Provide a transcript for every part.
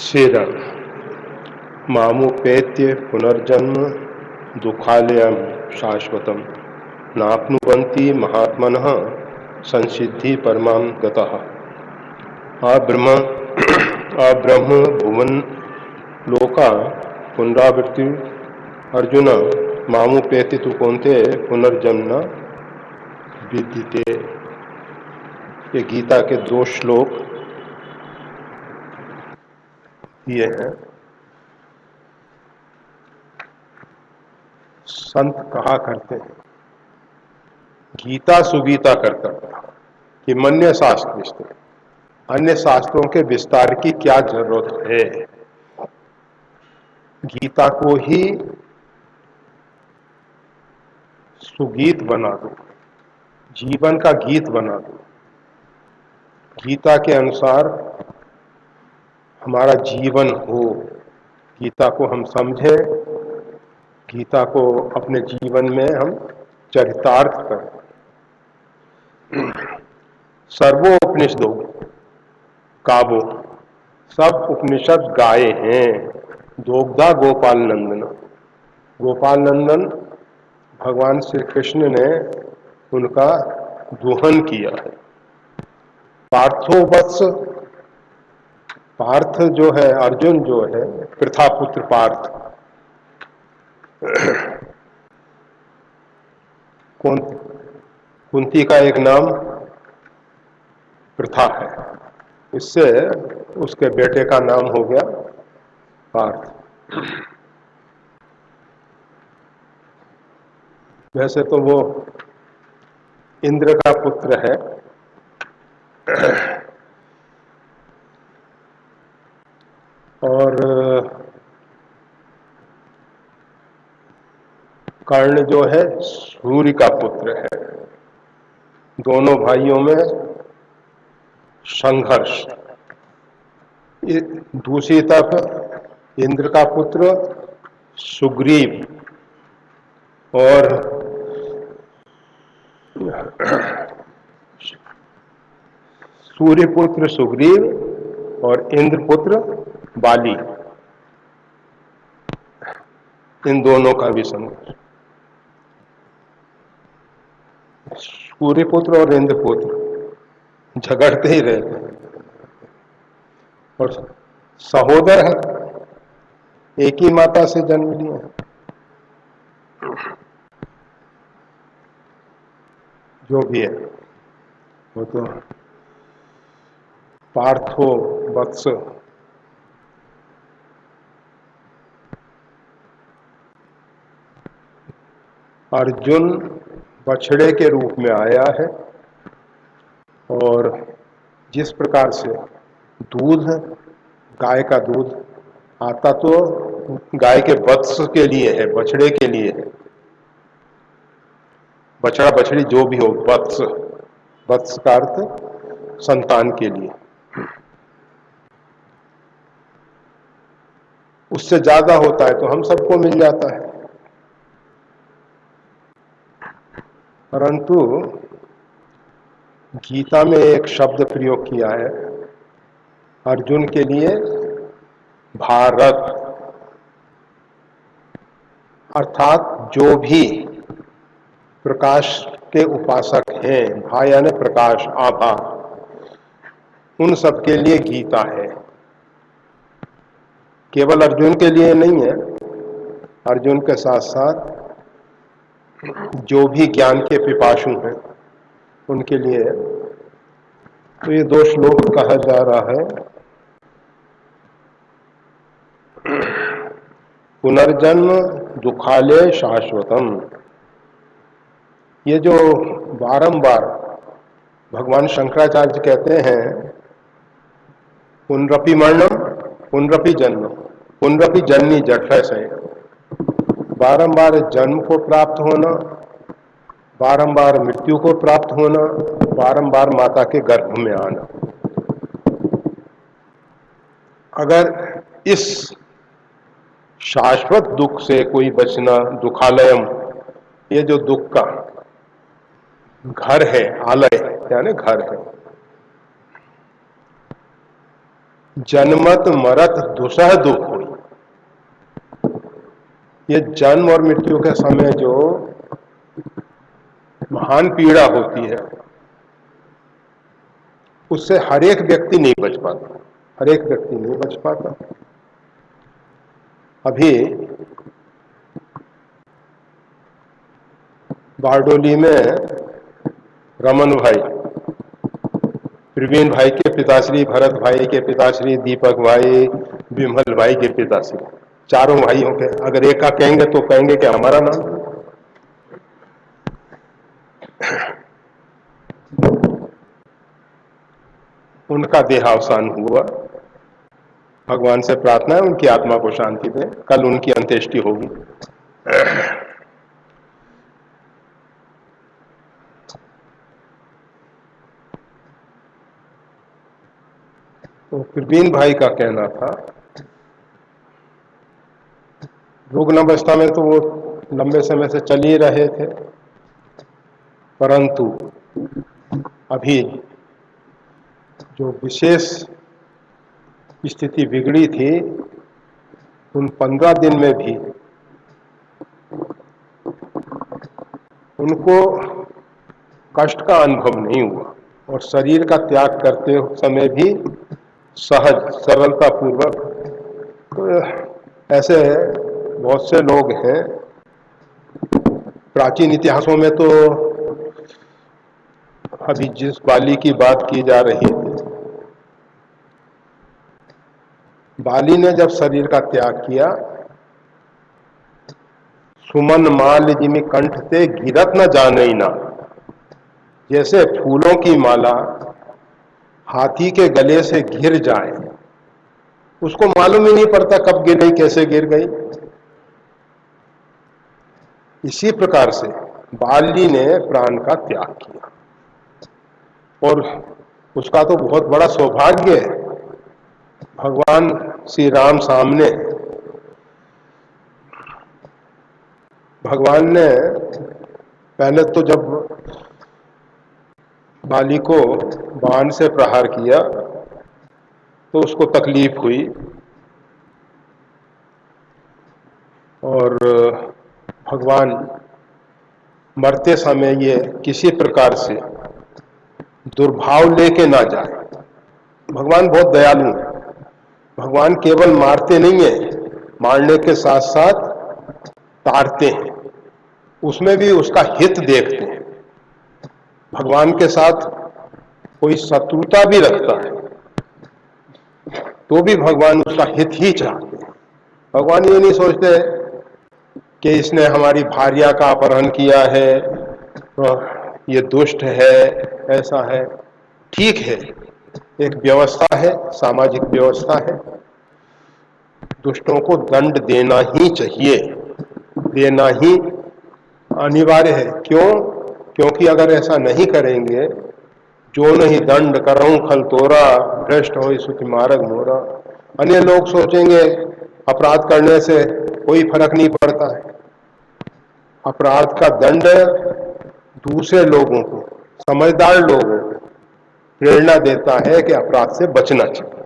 श्रीराम। मामुपेत्य पुनर्जन्म दुःखालयं शाश्वतं नाप्नुवन्ति महात्मनः संसिद्धि परमां गतः। अब्रह्म भुवन लोका पुनरावृत्ति अर्जुन मामुपेति तु कौन्ते पुनर्जन्म विद्यते। ये गीता के 2 श्लोक ये हैं। संत कहा करते हैं गीता सुगीता करता कि मन्य शास्त्र अन्य शास्त्रों के विस्तार की क्या जरूरत है। गीता को ही सुगीत बना दो, जीवन का गीत बना दो। गीता के अनुसार हमारा जीवन हो, गीता को हम समझें, गीता को अपने जीवन में हम चरितार्थ करें। सर्वोपनिषदों काबो सब उपनिषद गाए हैं। दोग्धा गोपाल नंदन, गोपाल नंदन भगवान श्री कृष्ण ने उनका दोहन किया है। पार्थोवत्स, पार्थ जो है, अर्जुन जो है, पृथापुत्र पार्थ, कुंती का एक नाम पृथा है, इससे उसके बेटे का नाम हो गया पार्थ। वैसे तो वो इंद्र का पुत्र है, और कर्ण जो है सूर्य का पुत्र है। दोनों भाइयों में संघर्ष। दूसरी तरफ इंद्र का पुत्र सुग्रीव और सूर्य पुत्र सुग्रीव और इंद्र पुत्र बाली, इन दोनों का भी संघर्ष। सूर्य पुत्र और इंद्र पुत्र झगड़ते ही रहते हैं और सहोदर है, एक ही माता से जन्म लिए। जो भी है वो तो पार्थो वत्स अर्जुन बछड़े के रूप में आया है, और जिस प्रकार से दूध, गाय का दूध आता तो गाय के वत्स के लिए है, बछड़े के लिए है। बछड़ा बछड़ी जो भी हो, वत्स, वत्स का अर्थ संतान के लिए। उससे ज्यादा होता है तो हम सबको मिल जाता है, परंतु गीता में एक शब्द प्रयोग किया है अर्जुन के लिए, भारत, अर्थात जो भी प्रकाश के उपासक हैं, भा यानी प्रकाश, आभा, उन सब के लिए गीता है। केवल अर्जुन के लिए नहीं है, अर्जुन के साथ साथ जो भी ज्ञान के पिपासु हैं उनके लिए। तो ये 2 श्लोक कहा जा रहा है, पुनर्जन्म दुखालय शाश्वतम। ये जो बारंबार भगवान शंकराचार्य कहते हैं पुनरपि मरणम पुनरपि जन्म, पुनरपि जननी जठर से, बारंबार जन्म को प्राप्त होना, बारंबार मृत्यु को प्राप्त होना, बारंबार माता के गर्भ में आना। अगर इस शाश्वत दुख से कोई बचना, दुखालयम, ये जो दुख का घर है, आलय यानी घर है, जन्मत मरत दुसह दुख हुई। ये जन्म और मृत्यु के समय जो महान पीड़ा होती है, उससे हर एक व्यक्ति नहीं बच पाता, हर एक व्यक्ति नहीं बच पाता। अभी बारडोली में रमन भाई, प्रवीण भाई के पिताश्री, भरत भाई के पिताश्री, दीपक भाई, विमल भाई के पिताश्री, चारों भाइयों के अगर एक का कहेंगे तो कहेंगे कि हमारा नाम। उनका देहावसान हुआ। भगवान से प्रार्थना है उनकी आत्मा को शांति दे। कल उनकी अंत्येष्टि होगी। तो प्रवीण भाई का कहना था, रुग्ण अवस्था में तो वो लंबे समय से चल ही रहे थे, परंतु अभी जो विशेष स्थिति बिगड़ी थी, उन 15 दिन में भी उनको कष्ट का अनुभव नहीं हुआ और शरीर का त्याग करते समय भी सहज सरलता पूर्वक। तो ऐसे बहुत से लोग हैं। प्राचीन इतिहासों में तो अभी जिस बाली की बात की जा रही है, बाली ने जब शरीर का त्याग किया, सुमन माल जिमि कंठ ते गिरत न जाने ना, जैसे फूलों की माला हाथी के गले से गिर जाए, उसको मालूम ही नहीं पड़ता कब गिर गई, कैसे गिर गई। इसी प्रकार से बाली ने प्राण का त्याग किया और उसका तो बहुत बड़ा सौभाग्य है। भगवान श्री राम सामने, भगवान ने पहले तो जब बाली को बाण से प्रहार किया तो उसको तकलीफ हुई और भगवान मरते समय ये किसी प्रकार से दुर्भाव लेके ना जाए। भगवान बहुत दयालु है। भगवान केवल मारते नहीं है, मारने के साथ साथ तारते हैं, उसमें भी उसका हित देखते हैं। भगवान के साथ कोई शत्रुता भी रखता है तो भी भगवान उसका हित ही चाहते हैं। भगवान ये नहीं सोचते कि इसने हमारी भार्या का अपहरण किया है तो ये दुष्ट है, ऐसा है। ठीक है, एक व्यवस्था है, सामाजिक व्यवस्था है, दुष्टों को दंड देना ही चाहिए, देना ही अनिवार्य है। क्यों? क्योंकि अगर ऐसा नहीं करेंगे, जो नहीं दंड करऊं खल तोरा, भ्रष्ट हो सुखी मार्ग मोरा। अन्य लोग सोचेंगे अपराध करने से कोई फर्क नहीं पड़ता है। अपराध का दंड दूसरे लोगों को, समझदार लोगों को प्रेरणा देता है कि अपराध से बचना चाहिए।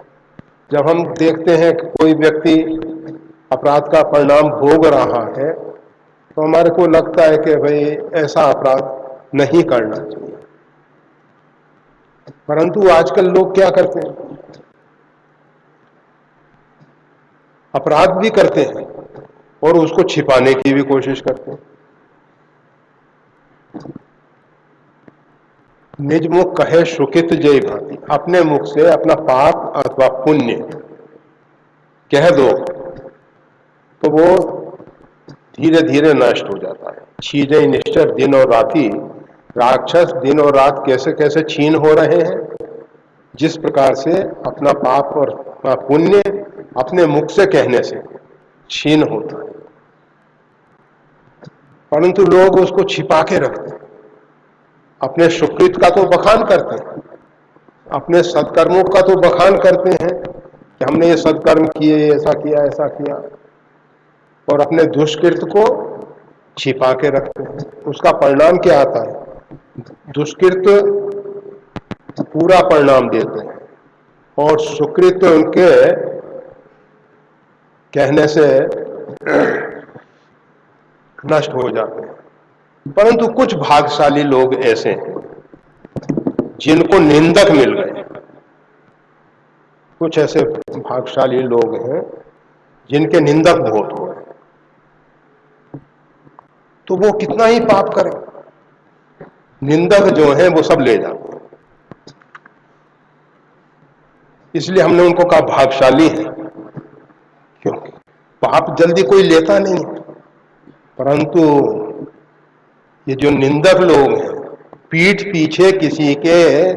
जब हम देखते हैं कि कोई व्यक्ति अपराध का परिणाम भोग रहा है तो हमारे को लगता है कि भाई ऐसा अपराध नहीं करना चाहिए। परंतु आजकल लोग क्या करते हैं, अपराध भी करते हैं और उसको छिपाने की भी कोशिश करते हैं। निज मुख कहे सुकित जय भांति, अपने मुख से अपना पाप अथवा पुण्य कह दो तो वो धीरे धीरे नष्ट हो जाता है। छीजय निश्चर दिन और राति, राक्षस दिन और रात कैसे कैसे छीन हो रहे हैं, जिस प्रकार से अपना पाप और पुण्य अपने मुख से कहने से छीन होता है। परंतु लोग उसको छिपा के रखते हैं। अपने सुकृत का तो बखान करते हैं, अपने सत्कर्मों का तो बखान करते हैं कि हमने ये सत्कर्म किए, ऐसा किया, ऐसा किया, और अपने दुष्कृत को छिपा के रखते हैं। उसका परिणाम क्या आता है? दुष्कृत पूरा परिणाम देते हैं और सुकृत उनके कहने से नष्ट हो जाते हैं। परंतु कुछ भाग्यशाली लोग ऐसे हैं जिनको निंदक मिल गए। कुछ ऐसे भाग्यशाली लोग हैं जिनके निंदक बहुत हो गए, तो वो कितना ही पाप करें, निंदक जो हैं वो सब ले जाते हैं। इसलिए हमने उनको कहा भाग्यशाली है, क्योंकि पाप जल्दी कोई लेता नहीं। परंतु ये जो निंदक लोग हैं, पीठ पीछे किसी के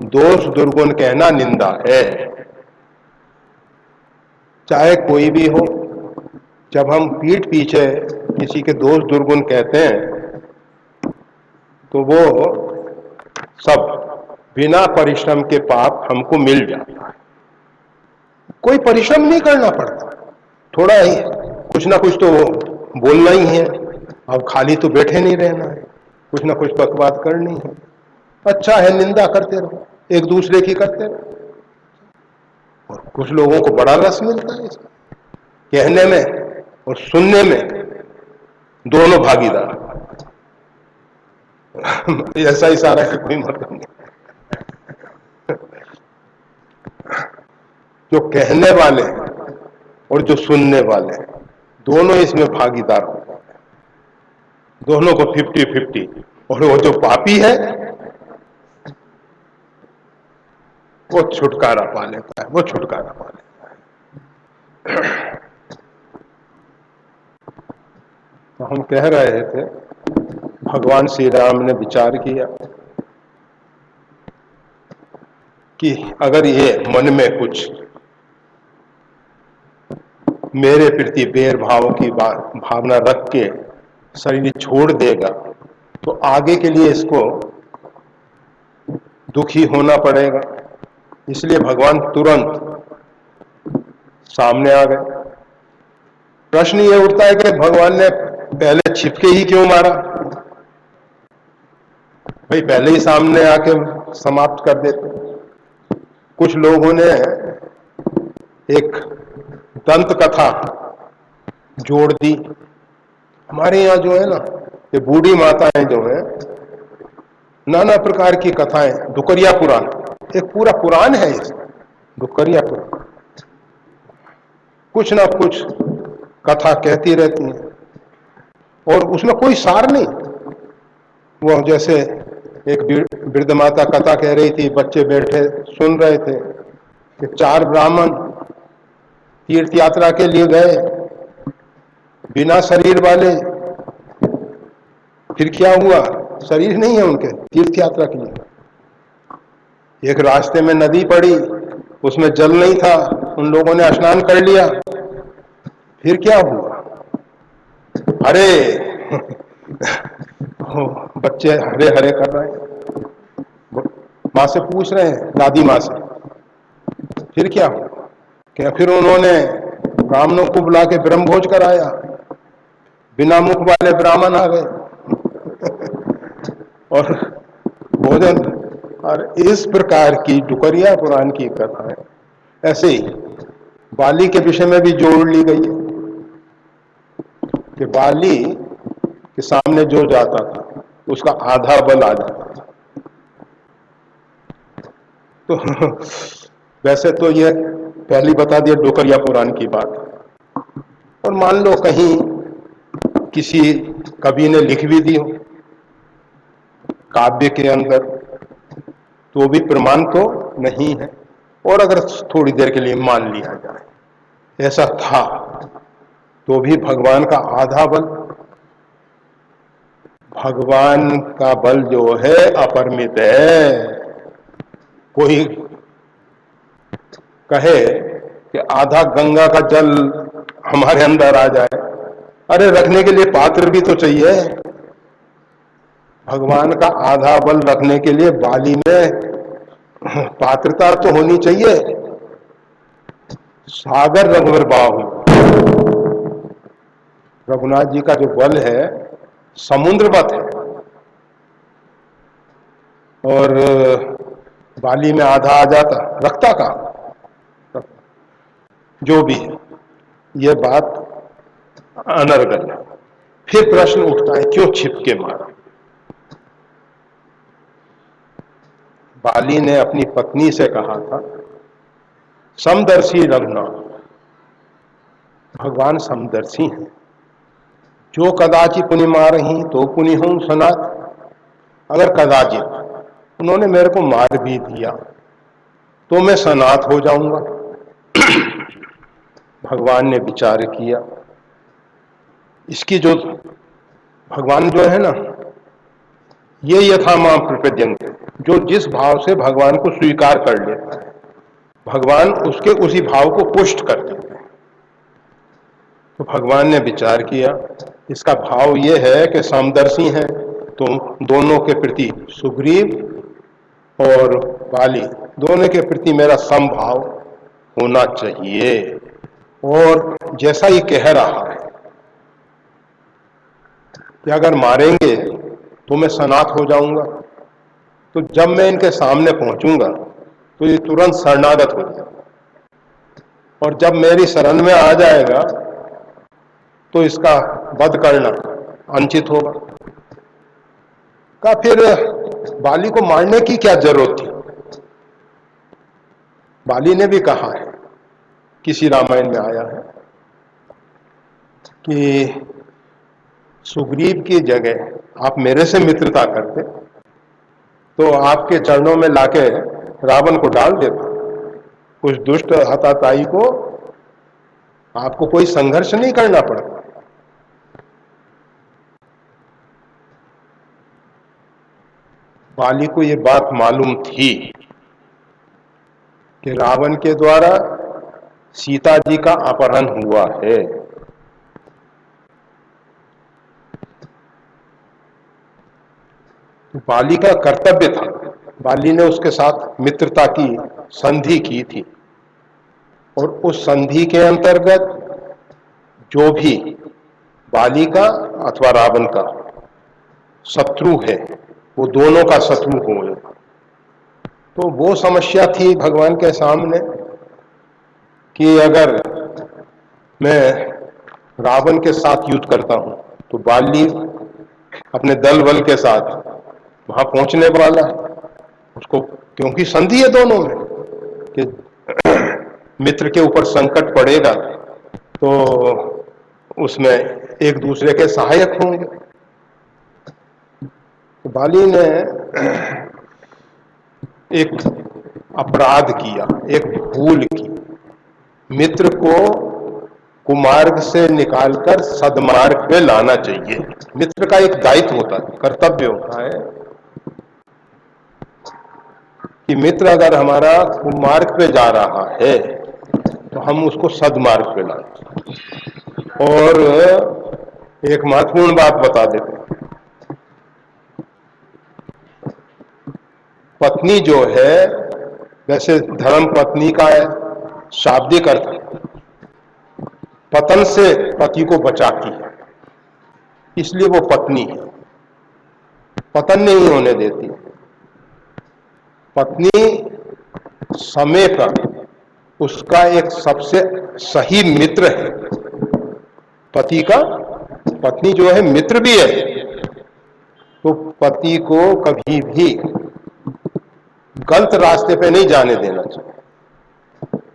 दोष दुर्गुण कहना निंदा है, चाहे कोई भी हो। जब हम पीठ पीछे किसी के दोष दुर्गुण कहते हैं तो वो सब बिना परिश्रम के पाप हमको मिल जाता है। कोई परिश्रम नहीं करना पड़ता, थोड़ा ही कुछ ना कुछ तो बोलना ही है। अब खाली तो बैठे नहीं रहना है, कुछ ना कुछ बकवाद करनी है। अच्छा है, निंदा करते रहो, एक दूसरे की करते रहो। और कुछ लोगों को बड़ा रस मिलता है इसमें, कहने में और सुनने में, दोनों भागीदार। ऐसा इशारा का कोई मतलब नहीं। जो कहने वाले और जो सुनने वाले, दोनों इसमें भागीदार हो जाते हैं, दोनों को 50-50। और वो जो पापी है वो छुटकारा पा लेता है, वो छुटकारा पा लेता है। तो हम कह रहे थे, भगवान श्री राम ने विचार किया कि अगर ये मन में कुछ मेरे प्रति बैर भाव की भावना रख के शरीर छोड़ देगा तो आगे के लिए इसको दुखी होना पड़ेगा। इसलिए भगवान तुरंत सामने आ गए। प्रश्न ये उठता है कि भगवान ने पहले छिपके ही क्यों मारा? भाई पहले ही सामने आके समाप्त कर देते। कुछ लोगों ने एक दंत कथा जोड़ दी। हमारे यहाँ जो है ना, ये बूढ़ी माताएं जो है, नाना प्रकार की कथाएं, डुकरिया पुराण, एक पूरा पुराण है इस डुकरिया पुराण, कुछ ना कुछ कथा कहती रहती हैं और उसमें कोई सार नहीं। वो जैसे एक वृद्ध माता कथा कह रही थी, बच्चे बैठे सुन रहे थे कि 4 ब्राह्मण तीर्थ यात्रा के लिए गए बिना शरीर वाले। फिर क्या हुआ? शरीर नहीं है उनके तीर्थ यात्रा के लिए। एक रास्ते में नदी पड़ी, उसमें जल नहीं था, उन लोगों ने स्नान कर लिया। फिर क्या हुआ? अरे बच्चे हरे हरे कर रहे हैं, माँ से पूछ रहे हैं, दादी माँ से। फिर क्या हुआ? क्या फिर उन्होंने ब्राह्मणों को बुला के ब्रह्म भोज कराया, बिना मुख वाले ब्राह्मण आ गए और भोजन। और इस प्रकार की डुकरिया पुराण की कथा है। ऐसे ही बाली के विषय में भी जोड़ ली गई है कि बाली के सामने जो जाता था उसका आधा बल आ जाता था। तो वैसे तो ये पहले बता दिया डुकरिया पुराण की बात। और मान लो कहीं किसी कवि ने लिख भी दी हो काव्य के अंदर, तो भी प्रमाण तो नहीं है। और अगर थोड़ी देर के लिए मान लिया जाए ऐसा था, तो भी भगवान का आधा बल, भगवान का बल जो है अपरिमित है। कोई कहे कि आधा गंगा का जल हमारे अंदर आ जाए, अरे रखने के लिए पात्र भी तो चाहिए। भगवान का आधा बल रखने के लिए बाली में पात्रता तो होनी चाहिए। सागर रघुवर बाहु, रघुनाथ जी का जो बल है समुद्रवत है, और बाली में आधा आ जाता, रखता का जो भी है, यह बात अनर्गल है। फिर प्रश्न उठता है, क्यों छिप के मारा? बाली ने अपनी पत्नी से कहा था, समदर्शी रघुनाथ, भगवान समदर्शी हैं, जो कदाचित पुनि मारही तो पुनि हूं सनात। अगर कदाचित उन्होंने मेरे को मार भी दिया तो मैं सनात हो जाऊंगा। भगवान ने विचार किया, इसकी जो भगवान जो है ना, ये यथा मां प्रपद्यन्ते, जो जिस भाव से भगवान को स्वीकार कर लेता है, भगवान उसके उसी भाव को पुष्ट कर देते हैं। तो भगवान ने विचार किया, इसका भाव ये है कि समदर्शी हैं, तो दोनों के प्रति, सुग्रीव और बाली दोनों के प्रति मेरा समभाव होना चाहिए। और जैसा ये कह रहा है कि अगर मारेंगे तो मैं सनात हो जाऊंगा, तो जब मैं इनके सामने पहुंचूंगा तो ये तुरंत शरणागत हो जाएगा, और जब मेरी शरण में आ जाएगा तो इसका वध करना अनुचित होगा। का फिर बाली को मारने की क्या जरूरत थी? बाली ने भी कहा है, किसी रामायण में आया है कि सुग्रीव की जगह आप मेरे से मित्रता करते तो आपके चरणों में लाके रावण को डाल देता। उस दुष्ट हताताई को आपको कोई संघर्ष नहीं करना पड़ता। बाली को ये बात मालूम थी कि रावण के द्वारा सीता जी का अपहरण हुआ है। बाली का कर्तव्य था, बाली ने उसके साथ मित्रता की संधि की थी, और उस संधि के अंतर्गत जो भी बाली का अथवा रावण का शत्रु है, वो दोनों का शत्रु हो। तो वो समस्या थी भगवान के सामने कि अगर मैं रावण के साथ युद्ध करता हूं तो बाली अपने दल बल के साथ वहां पहुंचने वाला है उसको, क्योंकि संधि है दोनों में कि मित्र के ऊपर संकट पड़ेगा तो उसमें एक दूसरे के सहायक होंगे। तो बाली ने एक अपराध किया, एक भूल की, मित्र को कुमार्ग से निकालकर सदमार्ग पे लाना चाहिए। मित्र का एक दायित्व होता है, कर्तव्य होता है कि मित्र अगर हमारा कुमार्ग पे जा रहा है तो हम उसको सदमार्ग पे लाएं। और एक महत्वपूर्ण बात बता देते हैं, पत्नी जो है, वैसे धर्म पत्नी का है शाब्दिक अर्थ है, पतन से पति को बचाती है, इसलिए वो पत्नी है, पतन नहीं होने देती। पत्नी समय पर उसका एक सबसे सही मित्र है। पति का, पत्नी जो है मित्र भी है, तो पति को कभी भी गलत रास्ते पे नहीं जाने देना चाहिए,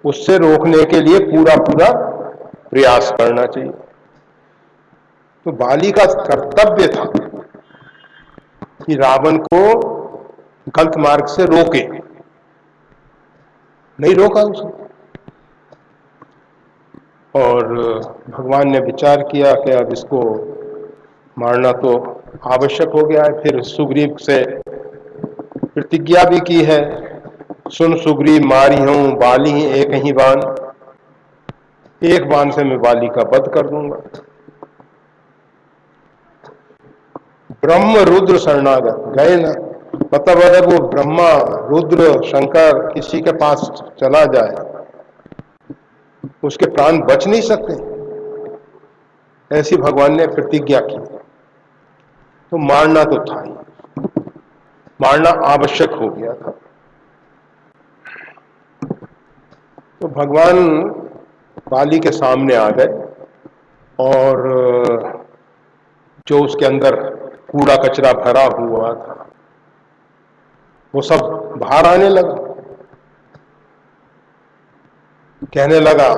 उससे रोकने के लिए पूरा पूरा प्रयास करना चाहिए। तो बाली का कर्तव्य था कि रावण को गलत मार्ग से रोके, नहीं रोका उसने। और भगवान ने विचार किया कि अब इसको मारना तो आवश्यक हो गया है। फिर सुग्रीव से प्रतिज्ञा भी की है, सुन सुग्रीव मारी हूं बाली एक ही बाण, एक बाण से मैं बाली का वध कर दूंगा। ब्रह्म रुद्र शरणागत गए ना, मतलब अगर वो ब्रह्मा रुद्र शंकर किसी के पास चला जाए उसके प्राण बच नहीं सकते, ऐसी भगवान ने प्रतिज्ञा की। तो मारना तो था ही, मारना आवश्यक हो गया था। तो भगवान बाली के सामने आ गए और जो उसके अंदर कूड़ा कचरा भरा हुआ था वो सब बाहर आने लगा। कहने लगा,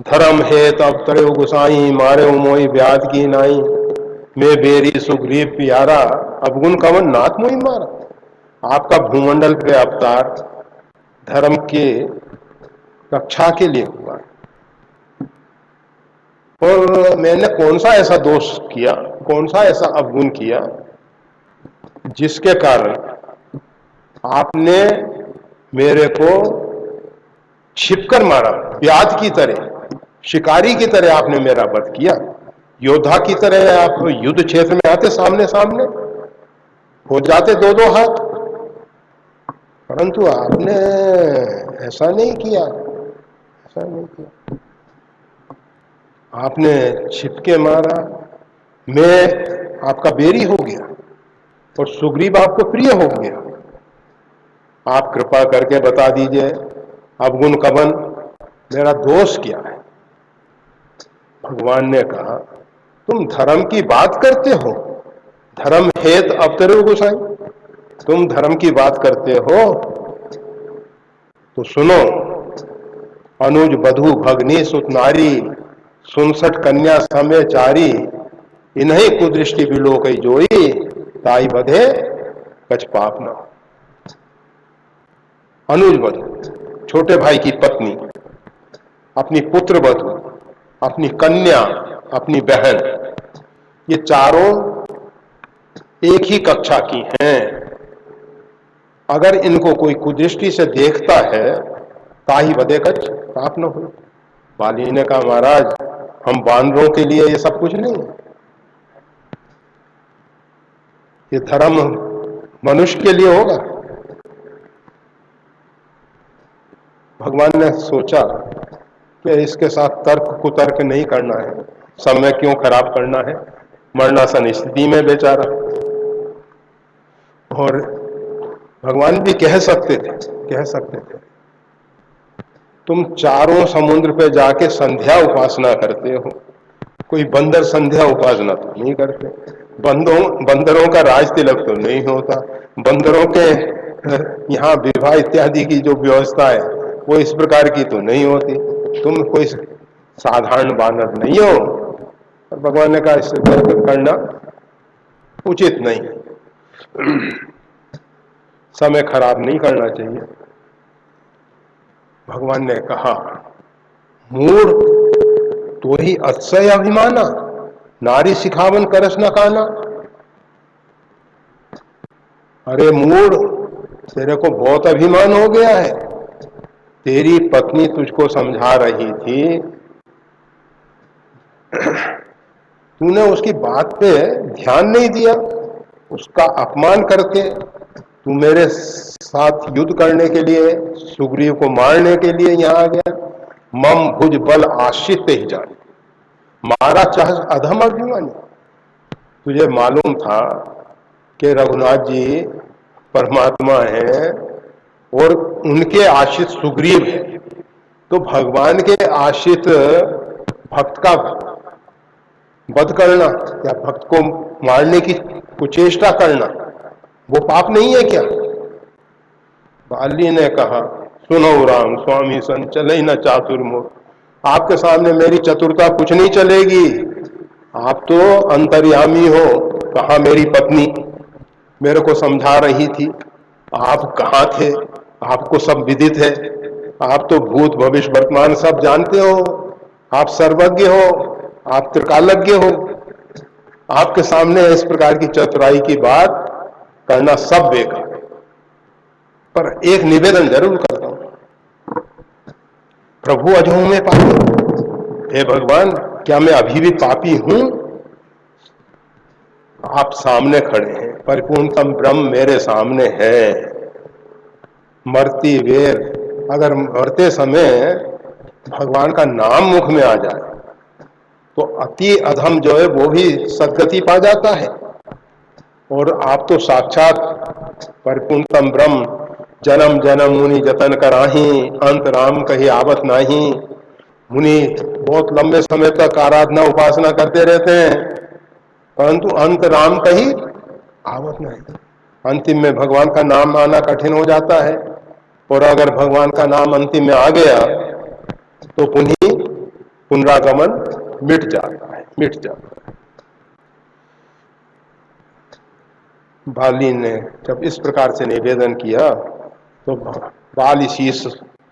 धर्म है तब तरे गुसाई, मारे मोई ब्याज की नाई, मैं बेरी सुग्रीव प्यारा, अवगुण कवन नाथ मोई मारा। आपका भूमंडल पे अवतार धर्म के रक्षा के लिए हुआ और मैंने कौन सा ऐसा दोष किया, कौन सा ऐसा अवगुण किया जिसके कारण आपने मेरे को छिपकर मारा, प्याद की तरह, शिकारी की तरह आपने मेरा वध किया। योद्धा की तरह आप युद्ध क्षेत्र में आते, सामने सामने हो जाते दो दो हाथ, परंतु आपने ऐसा नहीं किया, ऐसा नहीं किया। आपने छिपके मारा, मैं आपका बेरी हो गया और सुग्रीव आपको प्रिय हो गया। आप कृपा करके बता दीजिए अवगुण कवन, मेरा दोष क्या है। भगवान ने कहा, तुम धर्म की बात करते हो, धर्म हेत अवतरो गोसाई, तुम धर्म की बात करते हो तो सुनो, अनुज बधु भगनी सुत नारी, 67 कन्या समय चारी, इन्हीं कुदृष्टि बिलोक जोई, ताई बधे कछ पाप न। अनुज बधु, छोटे भाई की पत्नी, अपनी पुत्र बधु, अपनी कन्या, अपनी बहन, ये चारों एक ही कक्षा की हैं। अगर इनको कोई कुदृष्टि से देखता है ताही बधे कछ पाप न हो। बाली ने कहा, महाराज हम बानरों के लिए ये सब कुछ नहीं, ये धर्म मनुष्य के लिए होगा। भगवान ने सोचा कि इसके साथ तर्क कुतर्क नहीं करना है, समय क्यों खराब करना है, मरणासन स्थिति में बेचारा। और भगवान भी कह सकते थे तुम चारों समुद्र पे जाके संध्या उपासना करते हो, कोई बंदर संध्या उपासना तो नहीं करते, बंदरों का राज तिलक तो नहीं होता, बंदरों के यहाँ विवाह इत्यादि की जो व्यवस्था है वो इस प्रकार की तो नहीं होती, तुम कोई साधारण बानर नहीं हो। और भगवान ने कहा इससे तर्क करना उचित नहीं, समय खराब नहीं करना चाहिए। भगवान ने कहा, मूढ़ तो ही अतिशय अभिमाना, नारी सिखावन करस न काना। अरे मूढ़, तेरे को बहुत अभिमान हो गया है, तेरी पत्नी तुझको समझा रही थी, तूने उसकी बात पे ध्यान नहीं दिया, उसका अपमान करके तू मेरे साथ युद्ध करने के लिए, सुग्रीव को मारने के लिए यहाँ आ गया। मम भुज बल आश्रित ही जाने, मारा चाह अधम अभिमानी। तुझे मालूम था कि रघुनाथ जी परमात्मा है और उनके आश्रित सुग्रीव है, तो भगवान के आश्रित भक्त का वध करना या भक्त को मारने की कुचेष्टा करना वो पाप नहीं है क्या। बाली ने कहा, सुनो राम स्वामी सन चले न चातुर्मुख, आपके सामने मेरी चतुरता कुछ नहीं चलेगी, आप तो अंतर्यामी हो। कहा मेरी पत्नी मेरे को समझा रही थी, आप कहाँ थे, आपको सब विदित है, आप तो भूत भविष्य वर्तमान सब जानते हो, आप सर्वज्ञ हो, आप त्रिकालज्ञ हो, आपके सामने इस प्रकार की चतुराई की बात करना सब बेकार। पर एक निवेदन जरूर करता हूं, प्रभु अजहू में पापी, हे भगवान क्या मैं अभी भी पापी हूं। आप सामने खड़े हैं, परिपूर्णतम ब्रह्म मेरे सामने है, मरती वेर, अगर मरते समय भगवान का नाम मुख में आ जाए तो अति अधम जो है वो भी सदगति पा जाता है। और आप तो साक्षात परिपूर्णतम ब्रह्म, जन्म जन्म मुनि जतन कराही, अंत राम कही आवत नाही, मुनि बहुत लंबे समय तक आराधना उपासना करते रहते हैं, परंतु अंत राम का ही आवत नहीं। अंतिम में भगवान का नाम आना कठिन हो जाता है, और अगर भगवान का नाम अंतिम में आ गया तो पुनरागमन मिट जाता है। बाली ने जब इस प्रकार से निवेदन किया तो बाली शीश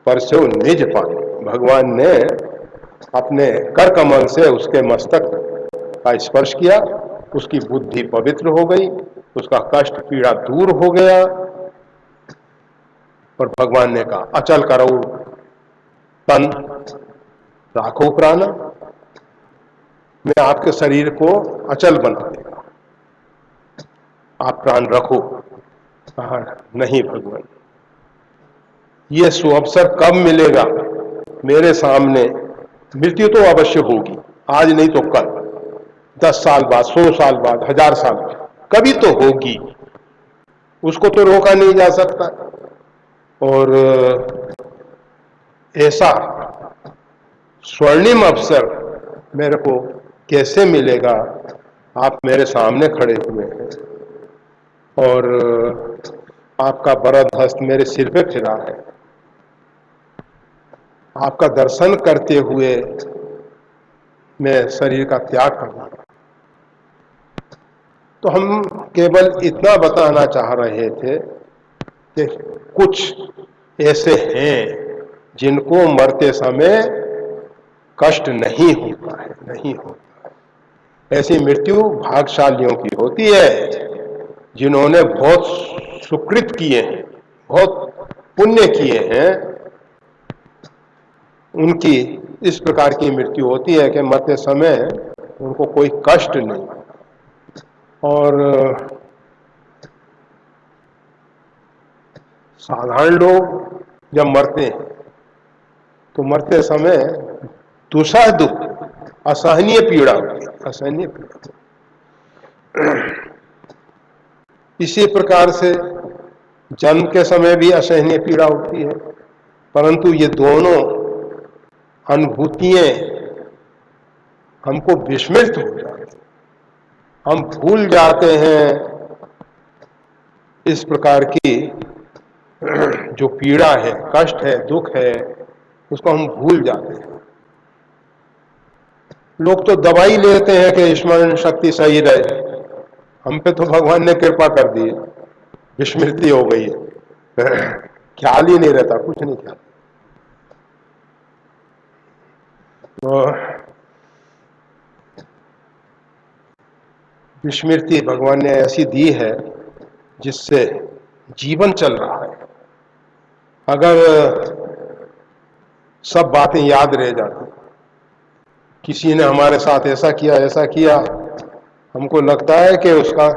पर से निज पानी, भगवान ने अपने कर कमल से उसके मस्तक का स्पर्श किया, उसकी बुद्धि पवित्र हो गई, उसका कष्ट पीड़ा दूर हो गया। और भगवान ने कहा, अचल करो तन राखो प्राण, मैं आपके शरीर को अचल बना देगा, आप प्राण रखो। कहा नहीं भगवान, ये सुअवसर कब मिलेगा मेरे सामने? मृत्यु तो अवश्य होगी, आज नहीं तो कल, 10 साल बाद, 100 साल बाद, 1000 साल बाद, कभी तो होगी, उसको तो रोका नहीं जा सकता। और ऐसा स्वर्णिम अवसर मेरे को कैसे मिलेगा? आप मेरे सामने खड़े हुए हैं और आपका वरद हस्त मेरे सिर पे फिरा है, आपका दर्शन करते हुए मैं शरीर का त्याग करना। तो हम केवल इतना बताना चाह रहे थे कि कुछ ऐसे हैं जिनको मरते समय कष्ट नहीं होता है, नहीं होता है। ऐसी मृत्यु भाग्यशालियों की होती है जिन्होंने बहुत सुकृत किए हैं, बहुत पुण्य किए हैं, उनकी इस प्रकार की मृत्यु होती है कि मरते समय उनको कोई कष्ट नहीं। और साधारण लोग जब मरते हैं तो मरते समय दुसह दुख, असहनीय पीड़ा होती है, असहनीय पीड़ा। इसी प्रकार से जन्म के समय भी असहनीय पीड़ा होती है, परंतु ये दोनों अनुभूतियां हमको विस्मृत हो जाती, हम भूल जाते हैं इस प्रकार की जो पीड़ा है, कष्ट है, दुख है, उसको हम भूल जाते हैं। लोग तो दवाई लेते हैं कि स्मरण शक्ति सही रहे, हम पे तो भगवान ने कृपा कर दी, विस्मृति हो गई है, ख्याल ही नहीं रहता, कुछ नहीं ख्याल। तो विस्मृति भगवान ने ऐसी दी है जिससे जीवन चल रहा है। अगर सब बातें याद रह जाती, किसी ने हमारे साथ ऐसा किया, हमको लगता है कि उसका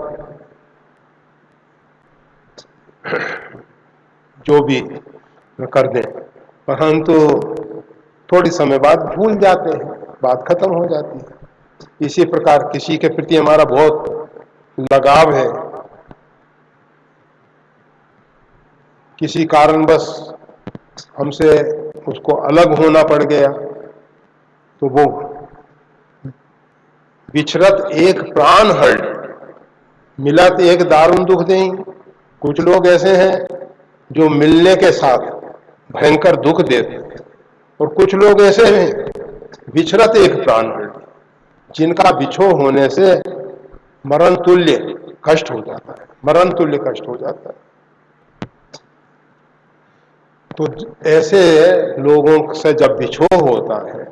जो भी कर दें, परंतु थोड़ी समय बाद भूल जाते हैं, बात खत्म हो जाती है। इसी प्रकार किसी के प्रति हमारा बहुत लगाव है, किसी कारणवश हमसे उसको अलग होना पड़ गया, तो वो बिछरत एक प्राण हर, मिलत एक दारुण दुख दें। कुछ लोग ऐसे हैं जो मिलने के साथ भयंकर दुख देते हैं, और कुछ लोग ऐसे हैं बिछरत एक प्राण हर, जिनका बिछो होने से मरण तुल्य कष्ट हो जाता है, मरण तुल्य कष्ट हो जाता है। तो ऐसे लोगों से जब बिछो होता है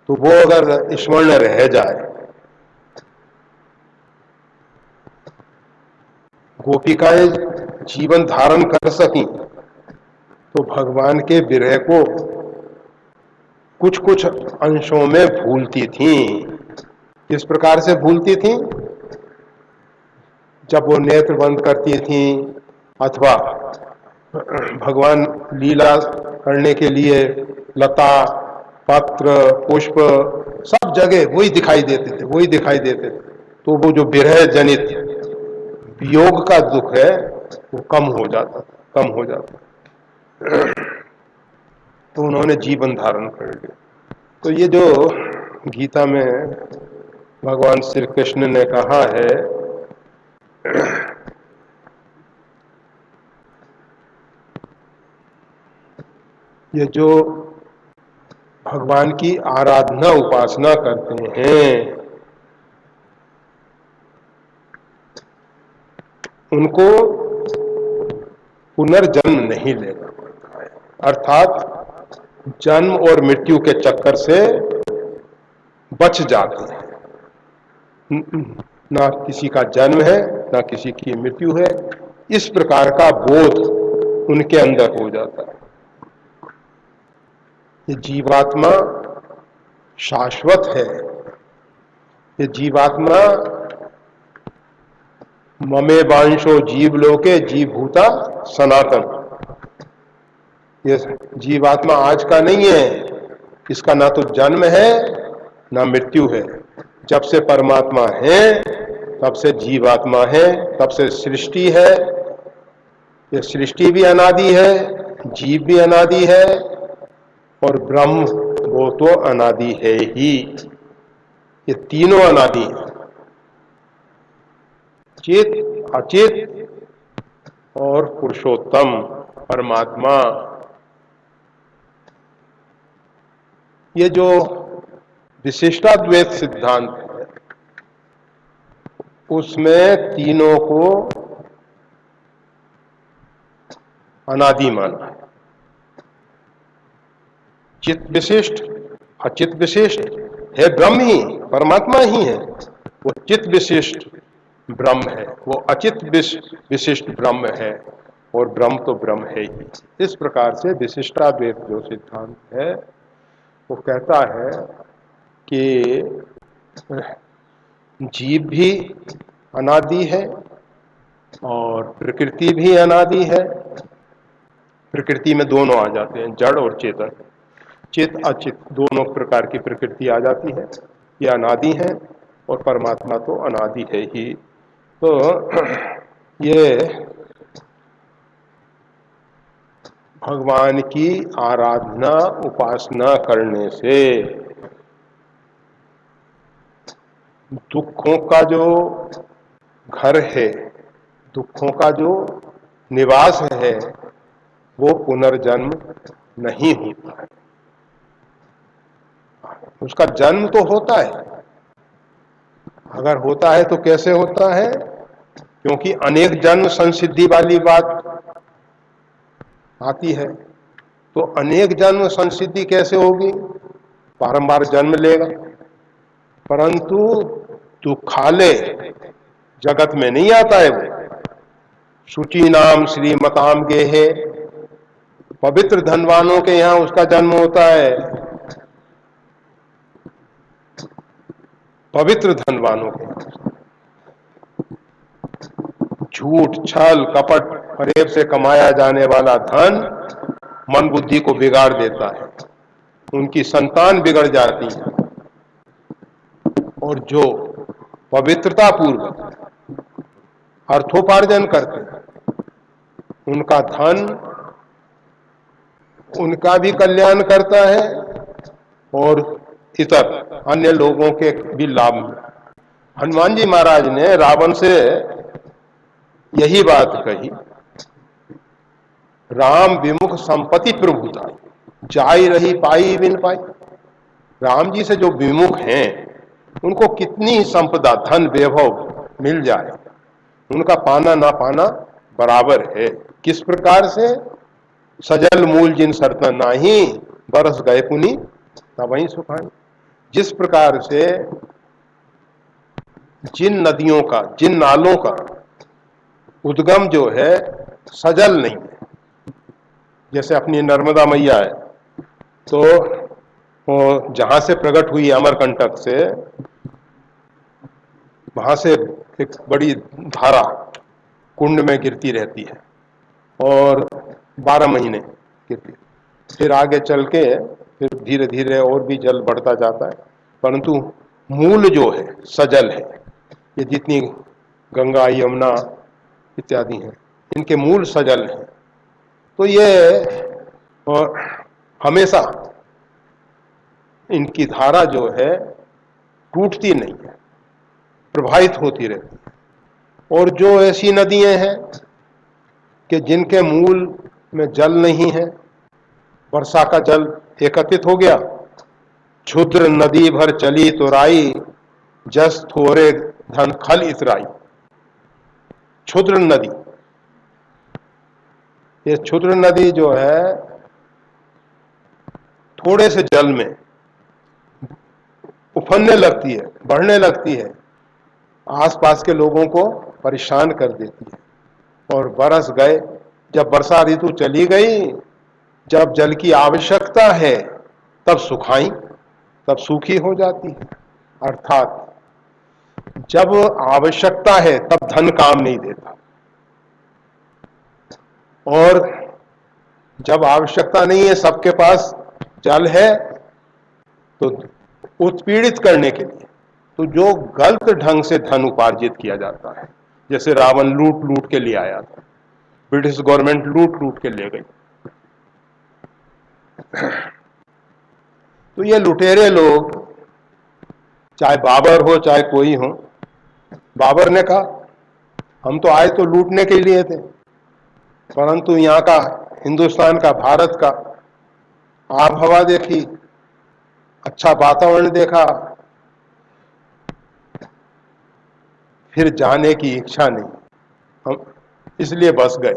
तो वो अगर स्मरण रह जाए, गोपिकाएं जीवन धारण कर सकी तो भगवान के विरह को कुछ कुछ अंशों में भूलती थीं। किस प्रकार से भूलती थीं? जब वो नेत्र बंद करती थीं अथवा भगवान लीला करने के लिए लता, पत्र, पुष्प सब जगह वही दिखाई देते थे, तो वो जो विरह जनित वियोग का दुख है वो कम हो जाता। तो उन्होंने जीवन धारण कर लिया। तो ये जो गीता में भगवान श्री कृष्ण ने कहा है, ये जो भगवान की आराधना उपासना करते हैं उनको पुनर्जन्म नहीं लेना पड़ता है, अर्थात जन्म और मृत्यु के चक्कर से बच जाते हैं। ना किसी का जन्म है ना किसी की मृत्यु है, इस प्रकार का बोध उनके अंदर हो जाता है। ये जीवात्मा शाश्वत है, ये जीवात्मा ममे वांशो जीवलोके जीवभूता सनातन, ये जीवात्मा आज का नहीं है, इसका ना तो जन्म है ना मृत्यु है। जब से परमात्मा है तब से जीवात्मा है, तब से सृष्टि है। ये सृष्टि भी अनादि है, जीव भी अनादि है और ब्रह्म वो तो अनादि है ही। ये तीनों अनादि हैं, चित अचित और पुरुषोत्तम परमात्मा। ये जो विशिष्टाद्वैत सिद्धांत है उसमें तीनों को अनादि माना है। चित विशिष्ट अचित विशिष्ट है, ब्रह्म ही परमात्मा ही है, वो चित विशिष्ट ब्रह्म है, वो अचित विशिष्ट ब्रह्म है और ब्रह्म तो ब्रह्म है ही। इस प्रकार से विशिष्टाद्वैत जो सिद्धांत है वो कहता है कि जीव भी अनादि है और प्रकृति भी अनादि है। प्रकृति में दोनों आ जाते हैं, जड़ और चेतन, चित अचित दोनों प्रकार की प्रकृति आ जाती है, ये अनादि है और परमात्मा तो अनादि है ही। तो ये भगवान की आराधना उपासना करने से दुखों का जो घर है, दुखों का जो निवास है, वो पुनर्जन्म नहीं होता है। उसका जन्म तो होता है, अगर होता है तो कैसे होता है, क्योंकि अनेक जन्म संसिद्धि वाली बात आती है। तो अनेक जन्म संसिद्धि कैसे होगी, बारंबार जन्म लेगा, परंतु दुखालय जगत में नहीं आता है। वो शुचि नाम श्रीमताम गेहे, पवित्र धनवानों के यहां उसका जन्म होता है, पवित्र धनवानों के। झूठ छल कपट फरेब से कमाया जाने वाला धन मन बुद्धि को बिगाड़ देता है, उनकी संतान बिगड़ जाती है। और जो पवित्रता पूर्वक अर्थोपार्जन करते हैं उनका धन उनका भी कल्याण करता है और इतर अन्य लोगों के भी लाभ मिलता। हनुमान जी महाराज ने रावण से यही बात कही, राम विमुख संपत्ति प्रभुता जाई रही पाई बिन पाई। राम जी से जो विमुख हैं उनको कितनी संपदा धन वैभव मिल जाए, उनका पाना ना पाना बराबर है। किस प्रकार से, सजल मूल जिन सरता नाही, बरस गए पुनि तबहीं सुखानी। जिस प्रकार से जिन नदियों का, जिन नालों का उद्गम जो है सजल नहीं है, जैसे अपनी नर्मदा मैया है, तो वो जहां से प्रकट हुई अमरकंटक से, वहां से एक बड़ी धारा कुंड में गिरती रहती है और 12 महीने गिरती है। फिर आगे चल के फिर धीरे धीरे और भी जल बढ़ता जाता है, परंतु मूल जो है सजल है। ये जितनी गंगा यमुना इत्यादि हैं इनके मूल सजल हैं। तो ये हमेशा इनकी धारा जो है टूटती नहीं है, प्रवाहित होती रहती है। और जो ऐसी नदियां हैं कि जिनके मूल में जल नहीं है, वर्षा का जल एकत्रित हो गया, क्षुद्र नदी भर चली तुराई, जस थोरे धन खल इतराई। क्षुद्र नदी, ये क्षुद्र नदी जो है थोड़े से जल में उफनने लगती है, बढ़ने लगती है, आसपास के लोगों को परेशान कर देती है। और बरस गए, जब वर्षा ऋतु चली गई, जब जल की आवश्यकता है तब सुखाई, तब सूखी हो जाती है। अर्थात जब आवश्यकता है तब धन काम नहीं देता, और जब आवश्यकता नहीं है, सबके पास जल है, तो उत्पीड़ित करने के लिए, तो जो गलत ढंग से धन उपार्जित किया जाता है, जैसे रावण लूट लूट के ले आया था, ब्रिटिश गवर्नमेंट लूट लूट के ले गई। तो ये लुटेरे लोग, चाहे बाबर हो चाहे कोई हो, बाबर ने कहा हम तो आए तो लूटने के लिए थे, परंतु यहाँ का, हिंदुस्तान का, भारत का आब हवा देखी, अच्छा वातावरण देखा, फिर जाने की इच्छा नहीं, हम इसलिए बस गए।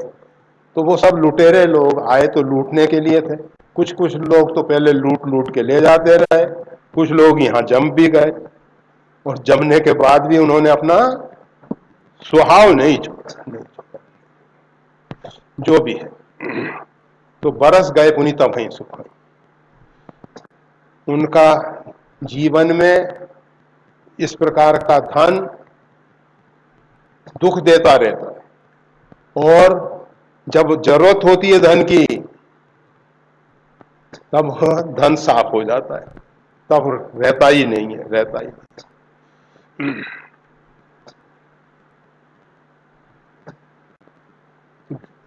तो वो सब लुटेरे लोग आए तो लूटने के लिए थे। कुछ कुछ लोग तो पहले लूट लूट के ले जाते रहे, कुछ लोग यहाँ जम भी गए, और जमने के बाद भी उन्होंने अपना स्वभाव नहीं छोड़ा, जो भी है। तो बरस गए पुनि तब वहीं सुख। उनका जीवन में इस प्रकार का धन दुख देता रहता है, और जब जरूरत होती है धन की, तब वह धन साफ हो जाता है, तब रहता ही नहीं है, रहता ही नहीं।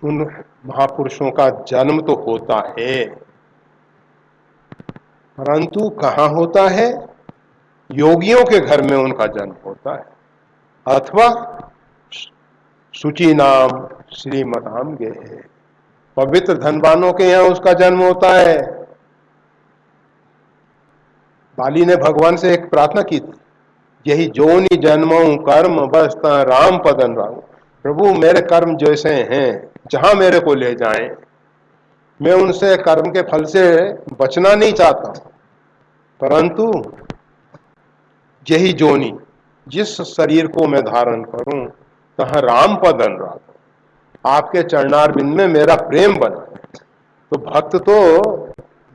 उन महापुरुषों का जन्म तो होता है, परंतु कहाँ होता है? योगियों के घर में उनका जन्म होता है, अथवा शुचि नाम श्रीमताम गे है, पवित्र धनवानों के यहाँ उसका जन्म होता है। बाली ने भगवान से एक प्रार्थना की थी, यही जोनि जन्मों कर्म बसता राम पदन राम। प्रभु मेरे कर्म जैसे हैं, जहां मेरे को ले जाएं, मैं उनसे कर्म के फल से बचना नहीं चाहता, परंतु यही जोनी, जिस शरीर को मैं धारण करूं, तहां राम पदन राम, आपके चरणार बिंद में मेरा प्रेम बना है। तो भक्त तो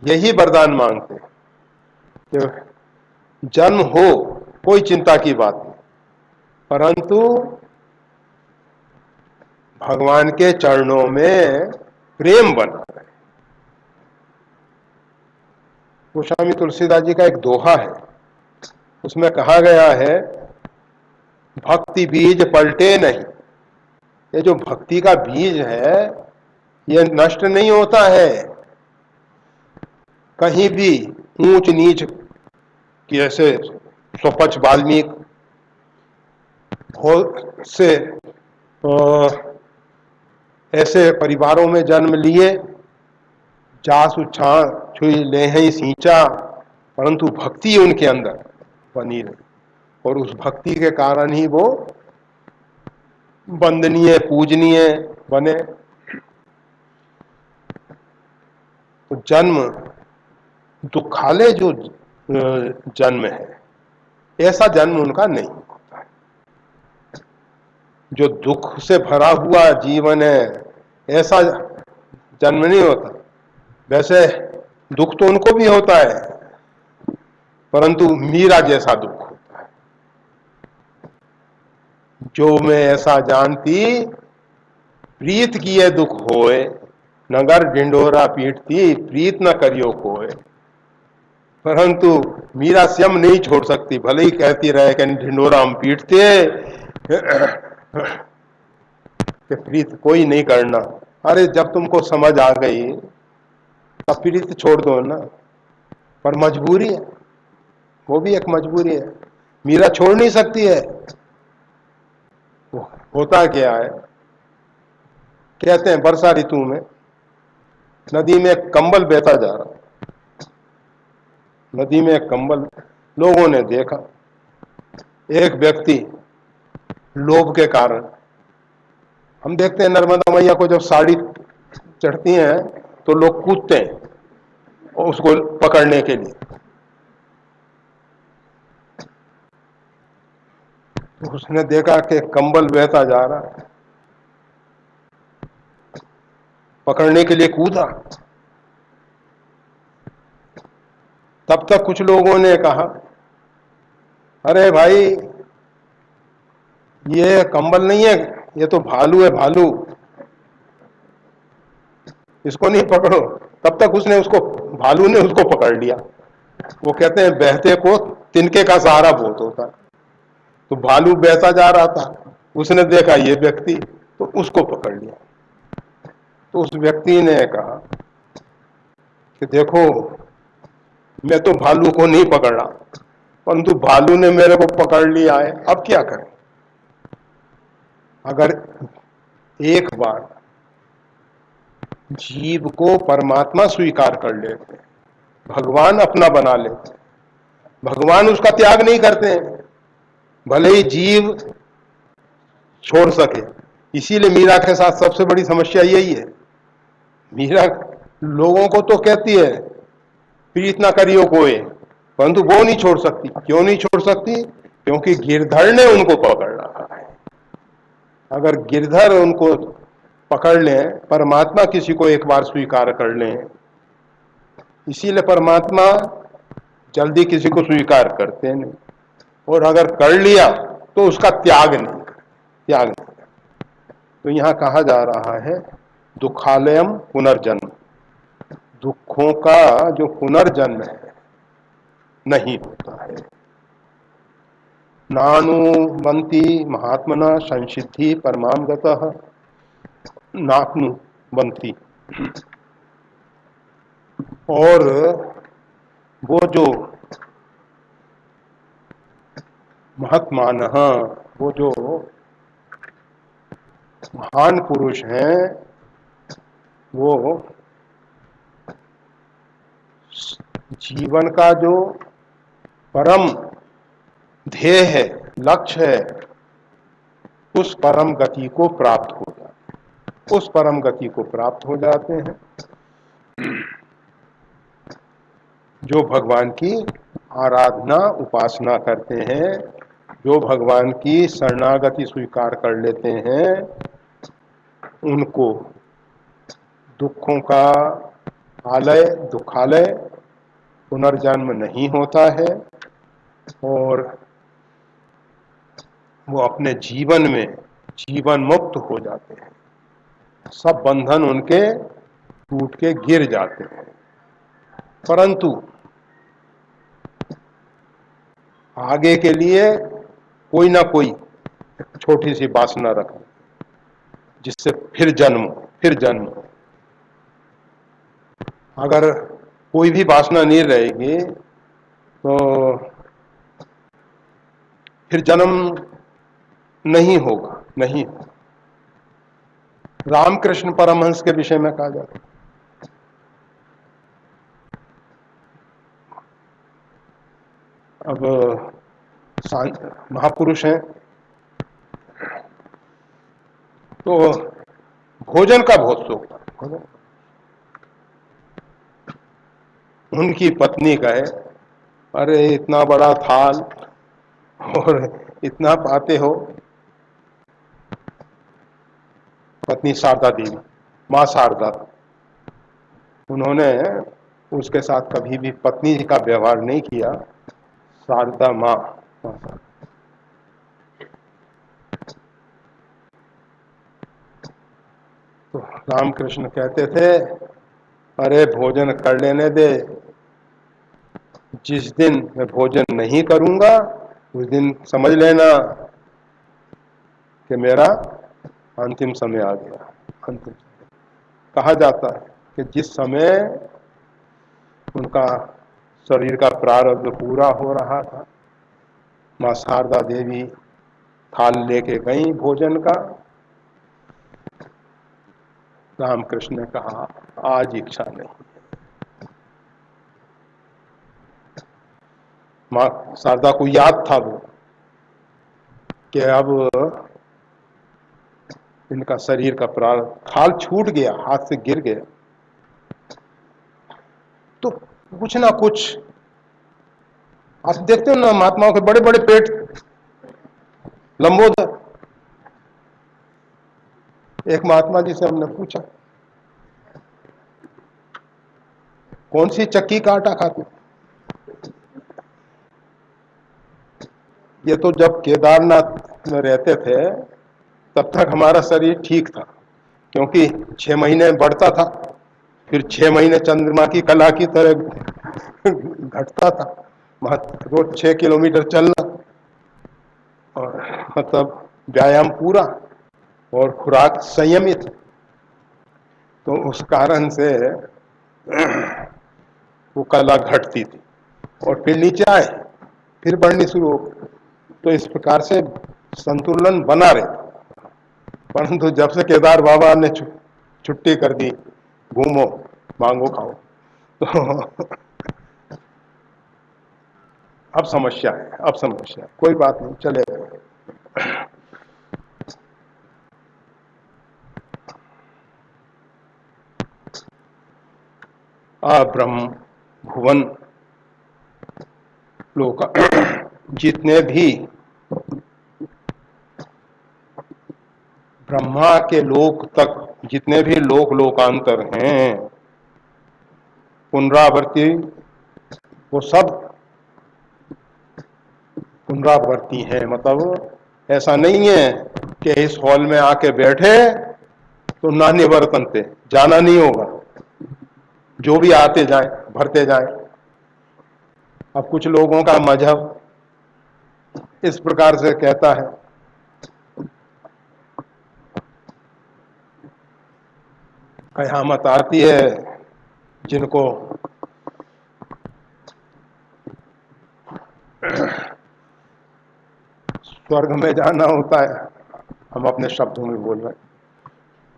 यही वरदान मांगते हैं कि जन्म हो कोई चिंता की बात नहीं, परंतु भगवान के चरणों में प्रेम बना रहे। गोस्वामी तुलसीदास जी का एक दोहा है, उसमें कहा गया है, भक्ति बीज पलटे नहीं। ये जो भक्ति का बीज है, ये नष्ट नहीं होता है। कहीं भी ऊंच नीच की, ऐसे स्वपच वाल्मीकि बहुत से ऐसे परिवारों में जन्म लिए, जासु छां छुई ले ही सींचा, परंतु भक्ति उनके अंदर बनी रही, और उस भक्ति के कारण ही वो वंदनीय पूजनीय बने। तो जन्म दुखालय जो जन्म है, ऐसा जन्म उनका नहीं होता है। जो दुख से भरा हुआ जीवन है, ऐसा जन्म नहीं होता। वैसे दुख तो उनको भी होता है, परंतु मीरा जैसा दुख होता है। जो मैं ऐसा जानती, प्रीत किए दुख होए, नगर ढिंडोरा पीटती, प्रीत न करियो कोय। परंतु मीरा स्वयं नहीं छोड़ सकती, भले ही कहती रहे कि ढिंडोरा हम पीटते कि प्रीत कोई नहीं करना। अरे जब तुमको समझ आ गई तब प्रीत छोड़ दो ना, पर मजबूरी है। वो भी एक मजबूरी है। मीरा छोड़ नहीं सकती है। होता क्या है, कहते हैं वर्षा ऋतु में नदी में एक कंबल बहता जा रहा, नदी में एक कंबल, लोगों ने देखा, एक व्यक्ति लोभ के कारण, हम देखते हैं नर्मदा मैया को जब साड़ी चढ़ती हैं तो लोग कूदते हैं और उसको पकड़ने के लिए। तो उसने देखा कि कंबल बहता जा रहा है, पकड़ने के लिए कूदा। तब तक कुछ लोगों ने कहा, अरे भाई ये कंबल नहीं है, ये तो भालू है, भालू, इसको नहीं पकड़ो। तब तक उसने उसको, भालू ने उसको पकड़ लिया। वो कहते हैं बहते को तिनके का सहारा बहुत होता है। तो भालू बहता जा रहा था, उसने देखा ये व्यक्ति, तो उसको पकड़ लिया। तो उस व्यक्ति ने कहा कि देखो, मैं तो भालू को नहीं पकड़ रहा, परंतु भालू ने मेरे को पकड़ लिया है, अब क्या करें। अगर एक बार जीव को परमात्मा स्वीकार कर लेते, भगवान अपना बना लेते, भगवान उसका त्याग नहीं करते हैं, भले ही जीव छोड़ सके। इसीलिए मीरा के साथ सबसे बड़ी समस्या यही है। मीरा लोगों को तो कहती है प्रीत ना करियो कोई, परंतु वो नहीं छोड़ सकती। क्यों नहीं छोड़ सकती? क्योंकि गिरधर ने उनको पकड़ रखा है। अगर गिरधर उनको पकड़ लें, परमात्मा किसी को एक बार स्वीकार कर लें, इसीलिए परमात्मा जल्दी किसी को स्वीकार करते नहीं, और अगर कर लिया तो उसका त्याग नहीं, त्याग नहीं। तो यहां कहा जा रहा है दुखालयम पुनर्जन्म, दुखों का जो पुनर्जन्म है नहीं होता है। नानुबंती महात्मना संसिद्धि परमाम गतः नाप्नुबंती। और वो जो महात्मान, वो जो महान पुरुष हैं, वो जीवन का जो परम ध्येय है, लक्ष्य है, उस परम गति को प्राप्त हो जाते, उस परम गति को प्राप्त हो जाते हैं। जो भगवान की आराधना उपासना करते हैं, जो भगवान की शरणागति स्वीकार कर लेते हैं, उनको दुखों का आलय, दुखालय, पुनर्जन्म नहीं होता है, और वो अपने जीवन में जीवन मुक्त हो जाते हैं। सब बंधन उनके टूट के गिर जाते हैं। परंतु आगे के लिए कोई ना कोई छोटी सी वासना रखें, जिससे फिर जन्म, फिर जन्म। अगर कोई भी वासना नहीं रहेगी तो फिर जन्म नहीं होगा, नहीं। रामकृष्ण परमहंस के विषय में कहा जाता है, अब महापुरुष हैं तो भोजन का बहुत शौक था। उनकी पत्नी कहे, अरे इतना बड़ा थाल और इतना पाते हो। पत्नी शारदा देवी, मां शारदा, उन्होंने उसके साथ कभी भी पत्नी का व्यवहार नहीं किया। शारदा मां, तो रामकृष्ण कहते थे, अरे भोजन कर लेने दे, जिस दिन मैं भोजन नहीं करूंगा उस दिन समझ लेना कि मेरा अंतिम समय आ गया। अंतिम कहा जाता है कि जिस समय उनका शरीर का प्रारब्ध पूरा हो रहा था। माँ शारदा देवी थाल लेके गई भोजन का। रामकृष्ण ने कहा आज इच्छा नहीं। माँ शारदा को याद था वो कि अब इनका शरीर का प्रारब्ध, थाल छूट गया, हाथ से गिर गया, तो कुछ ना कुछ, आप देखते हो ना महात्माओं के बड़े बड़े पेट, लंबोदर। एक महात्मा जी से हमने पूछा कौन सी चक्की का आटा खाते? ये तो जब केदारनाथ में रहते थे तब तक हमारा शरीर ठीक था, क्योंकि 6 महीने बढ़ता था, फिर 6 महीने चंद्रमा की कला की तरह घटता था। रोज 6 किलोमीटर चलना, और मतलब व्यायाम पूरा और खुराक संयमित, तो उस कारण से वो कला घटती थी और फिर नीचे आए, फिर बढ़नी शुरू हो। तो इस प्रकार से संतुलन बना रहे। परंतु जब से केदार बाबा ने छुट्टी कर दी, घूमो मांगो खाओ, तो अब समस्या है, अब समस्या। कोई बात नहीं, चलेगा। ब्रह्म भुवन लोक जितने भी ब्रह्मा के लोक तक जितने भी लोकांतर हैं, पुनरावृत्ति, वो सब पुनरावृत्ति है। मतलब ऐसा नहीं है कि इस हॉल में आके बैठे तो नानी बर्तन पे जाना नहीं होगा, जो भी आते जाए भरते जाए। अब कुछ लोगों का मजहब इस प्रकार से कहता है, कयामत आती है, जिनको स्वर्ग में जाना होता है, हम अपने शब्दों में बोल रहे हैं,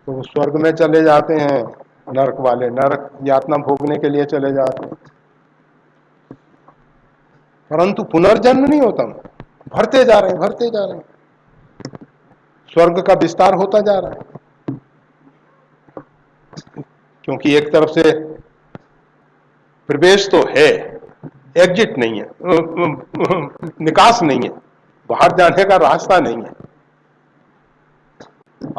तो वो स्वर्ग में चले जाते हैं, नरक वाले नरक यातना भोगने के लिए चले जाते हैं। परंतु पुनर्जन्म नहीं होता, भरते जा रहे हैं, भरते जा रहे हैं, स्वर्ग का विस्तार होता जा रहा है। क्योंकि एक तरफ से प्रवेश तो है, एग्जिट नहीं है, निकास नहीं है, बाहर जाने का रास्ता नहीं है,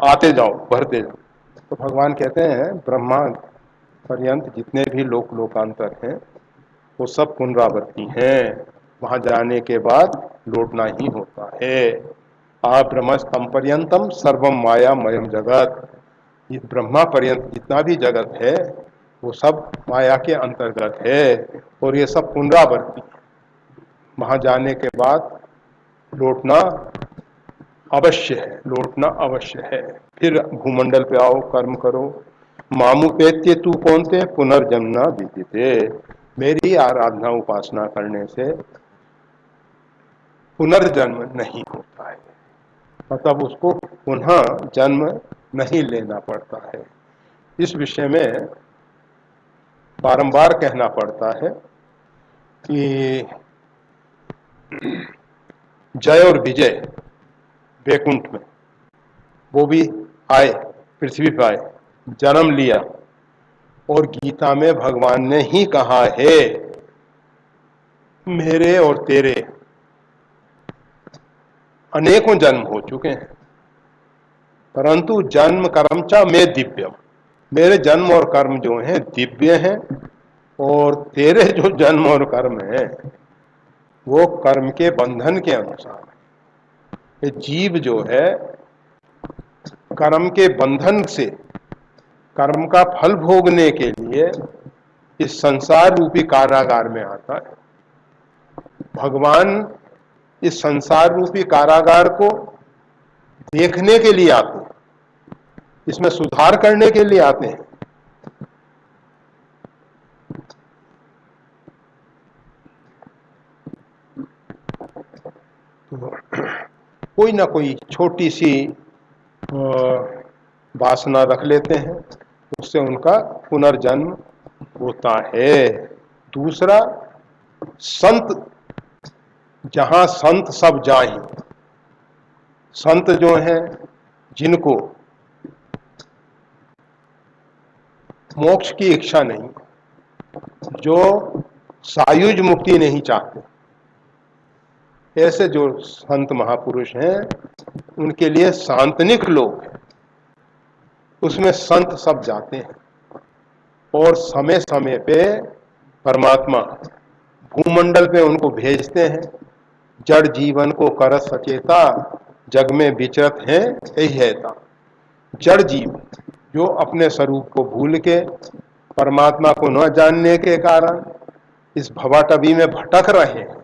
आते जाओ भरते जाओ। तो भगवान कहते हैं ब्रह्मा पर्यंत जितने भी लोकांतर हैं वो सब पुनरावृत्ति हैं, वहां जाने के बाद लौटना ही होता है। आ ब्रह्मस्तम पर्यंतम सर्वम माया मयम जगत, ये ब्रह्मा पर्यंत जितना भी जगत है वो सब माया के अंतर्गत है, और ये सब पुनरावृत्ति। वहां जाने के बाद लौटना अवश्य है, लौटना अवश्य है। फिर भूमंडल पे आओ, कर्म करो। मामुपेत्य तू कौनते पुनर्जन्म विदिते, मेरी आराधना उपासना करने से पुनर्जन्म नहीं होता है, मतलब उसको पुनः जन्म नहीं लेना पड़ता है। इस विषय में बारंबार कहना पड़ता है कि जय और विजय वैकुंठ में, वो भी आए, पृथ्वी पर आए, जन्म लिया, और गीता में भगवान ने ही कहा है मेरे और तेरे अनेकों जन्म हो चुके हैं, परंतु जन्म कर्म च में दिव्यम, मेरे जन्म और कर्म जो हैं दिव्य हैं, और तेरे जो जन्म और कर्म है वो कर्म के बंधन के अनुसार है। ये जीव जो है कर्म के बंधन से कर्म का फल भोगने के लिए इस संसार रूपी कारागार में आता है। भगवान इस संसार रूपी कारागार को देखने के लिए आते हैं, इसमें सुधार करने के लिए आते हैं। तो कोई ना कोई छोटी सी वासना रख लेते हैं, उससे उनका पुनर्जन्म होता है। दूसरा, संत, जहां संत सब जाएं, संत जो हैं जिनको मोक्ष की इच्छा नहीं, जो सायुज मुक्ति नहीं चाहते, ऐसे जो संत महापुरुष हैं उनके लिए सांतनिक लोग हैं, उसमें संत सब जाते हैं और समय समय पे परमात्मा भूमंडल पे उनको भेजते हैं। जड़ जीवन को कर सचेता, जग में विचरत हैं यही है। जड़ जीव जो अपने स्वरूप को भूल के परमात्मा को न जानने के कारण इस भवाटवी में भटक रहे हैं,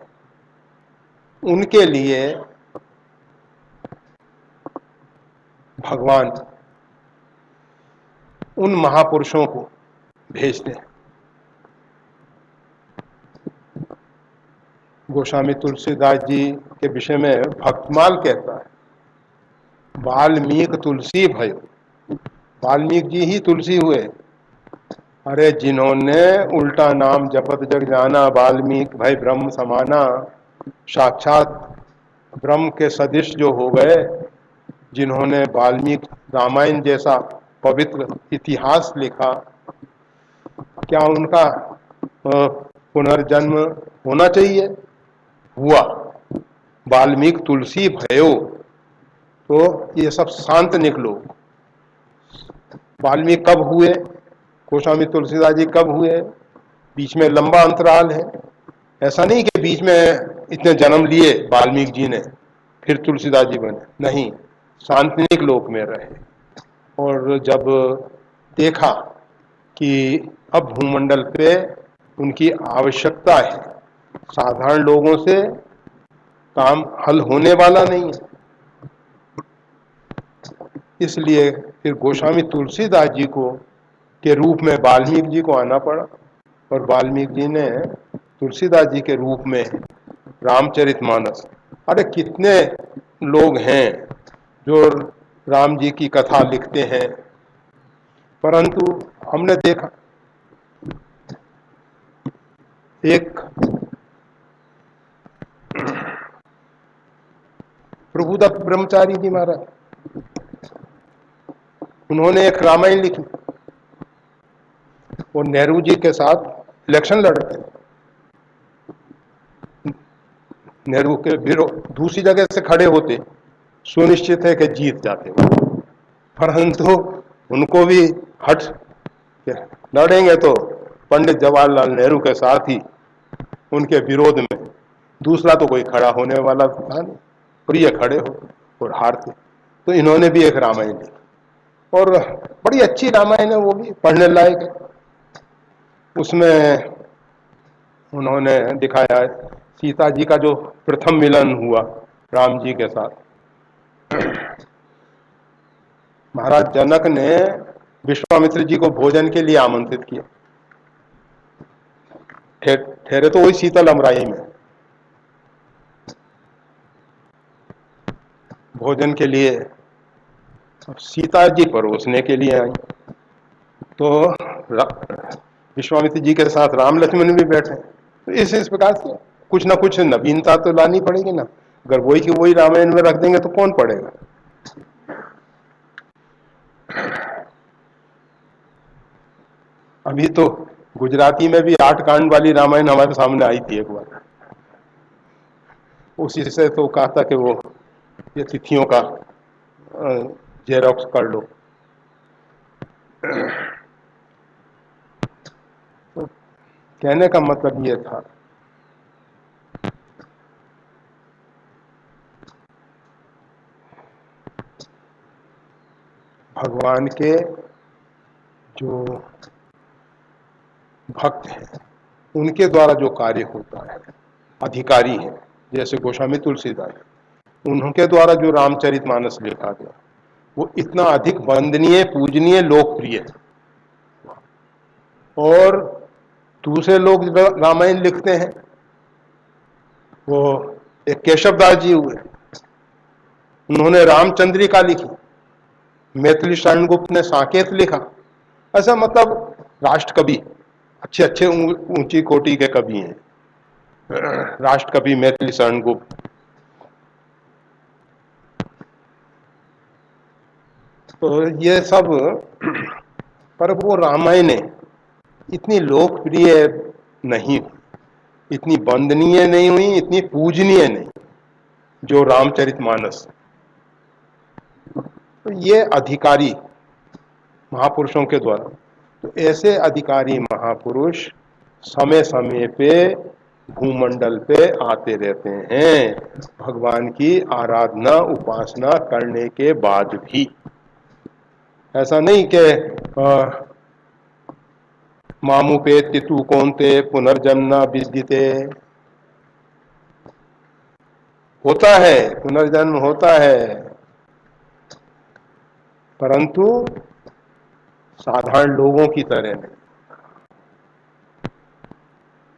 उनके लिए भगवान उन महापुरुषों को भेजते हैं। गोस्वामी तुलसीदास जी के विषय में भक्तमाल कहता है, वाल्मीकि तुलसी भयो, वाल्मीकि जी ही तुलसी हुए। अरे जिन्होंने उल्टा नाम जपत जग जाना, वाल्मीकि भाई ब्रह्म समाना, साक्षात ब्रह्म के सदृश जो हो गए, जिन्होंने वाल्मीकि रामायण जैसा पवित्र इतिहास लिखा, क्या उनका पुनर्जन्म होना चाहिए? हुआ। वाल्मीकि तुलसी भयो। तो ये सब सांतनिक लोग। वाल्मीकि कब हुए, गोस्वामी तुलसीदास जी कब हुए, बीच में लंबा अंतराल है। ऐसा नहीं कि बीच में इतने जन्म लिए वाल्मीकि जी ने फिर तुलसीदास जी बने, नहीं, सांतनिक लोक में रहे। और जब देखा कि अब भूमंडल पे उनकी आवश्यकता है, साधारण लोगों से काम हल होने वाला नहीं है, इसलिए फिर गोस्वामी तुलसीदास जी को के रूप में वाल्मीकि जी को आना पड़ा। और वाल्मीकि जी ने तुलसीदास जी के रूप में रामचरितमानस, अरे कितने लोग हैं जो राम जी की कथा लिखते हैं, परंतु हमने देखा एक प्रभुदत्त ब्रह्मचारी जी महाराज, उन्होंने एक रामायण लिखी और नेहरू जी के साथ इलेक्शन लड़े थे। नेहरू के विरोध दूसरी जगह से खड़े होते, सुनिश्चित है कि जीत जाते, परंतु उनको भी हट लड़ेंगे तो पंडित जवाहरलाल नेहरू के साथ ही उनके विरोध में, दूसरा तो कोई खड़ा होने वाला था नहीं, और ये खड़े हो और हारते। तो इन्होंने भी एक रामायण लिखी और बड़ी अच्छी रामायण है, वो भी पढ़ने लायक है। उसमें उन्होंने दिखाया सीता जी का जो प्रथम मिलन हुआ राम जी के साथ। महाराज जनक ने विश्वामित्र जी को भोजन के लिए आमंत्रित किया, ठहरे तो वही शीतल अमराई में, भोजन के लिए सीता जी परोसने के लिए आई। तो विश्वामित्र जी के साथ राम लक्ष्मण भी बैठे। तो इस प्रकार से कुछ ना कुछ नवीनता तो लानी पड़ेगी ना, अगर वही की वही रामायण में रख देंगे तो कौन पढ़ेगा। अभी तो गुजराती में भी 8 कांड वाली रामायण हमारे सामने आई थी एक बार, उसी से तो कहा था कि वो ये तिथियों का जेरॉक्स कर लो। तो कहने का मतलब ये था भगवान के जो भक्त हैं उनके द्वारा जो कार्य होता है, अधिकारी हैं जैसे गोस्वामी तुलसीदास, उनके द्वारा जो रामचरितमानस लिखा गया वो इतना अधिक वंदनीय, पूजनीय, लोकप्रिय है। और दूसरे लोग रामायण लिखते हैं, वो एक केशवदास जी हुए, उन्होंने रामचंद्रिका लिखी, मैथिली शरण गुप्त ने साकेत लिखा। ऐसा मतलब राष्ट्र कवि, अच्छे अच्छे ऊंची कोटि के कवि हैं। राष्ट्र कवि मैथिली शरण गुप्त। तो ये सब, पर वो रामायण इतनी लोकप्रिय नहीं हुई, इतनी वंदनीय नहीं हुई, इतनी पूजनीय नहीं जो रामचरितमानस। तो ये अधिकारी महापुरुषों के द्वारा, तो ऐसे अधिकारी महापुरुष समय समय पे भूमंडल पे आते रहते हैं भगवान की आराधना उपासना करने के बाद भी। ऐसा नहीं कि मामुपेत्य तू कौनते पुनर्जन्म न विद्यते। होता है, पुनर्जन्म होता है, परंतु साधारण लोगों की तरह नहीं।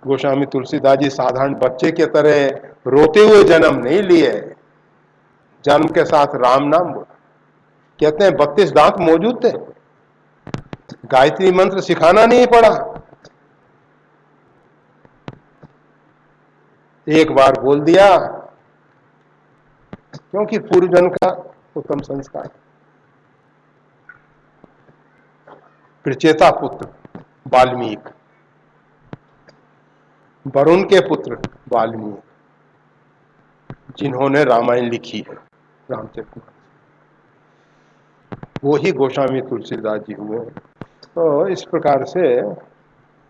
गोस्वामी तुलसीदास जी साधारण बच्चे की तरह रोते हुए जन्म नहीं लिए, जन्म के साथ राम नाम बोला। कहते हैं 32 दांत मौजूद थे, गायत्री मंत्र सिखाना नहीं पड़ा, एक बार बोल दिया, क्योंकि पूर्व जन्म का उत्तम संस्कार। प्रचेता पुत्र वाल्मीकि, वरुण के पुत्र वाल्मीकि, जिन्होंने रामायण लिखी है, रामचरित, वो ही गोस्वामी तुलसीदास जी हुए। तो इस प्रकार से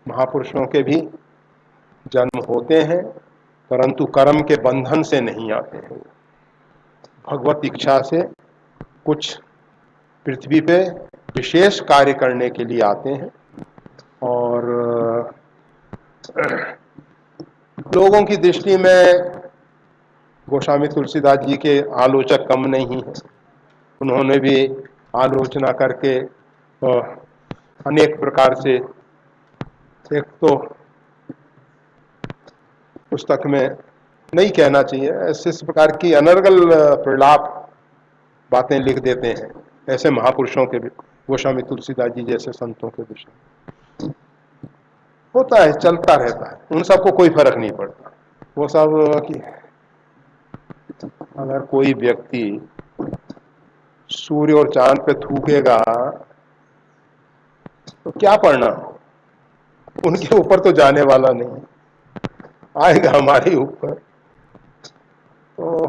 महापुरुषों के भी जन्म होते हैं, परंतु कर्म के बंधन से नहीं आते हैं, भगवत इच्छा से कुछ पृथ्वी पे विशेष कार्य करने के लिए आते हैं। और लोगों की दृष्टि में गोस्वामी तुलसीदास जी के आलोचक कम नहीं है, उन्होंने भी आलोचना करके अनेक प्रकार से, एक तो पुस्तक में नहीं कहना चाहिए, ऐसे इस प्रकार की अनर्गल प्रलाप बातें लिख देते हैं ऐसे महापुरुषों के भी, गोस्वामी तुलसीदास जी जैसे संतों के विषय। होता है, चलता रहता है, उन सबको कोई फर्क नहीं पड़ता। वो सब कि अगर कोई व्यक्ति सूर्य और चांद पे थूकेगा तो क्या पढ़ना, उनके ऊपर तो जाने वाला नहीं, आएगा हमारे ऊपर। तो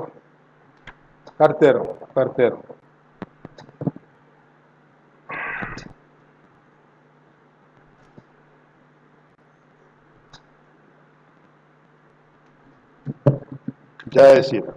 करते रहो, करते रहो। जय श्री राम।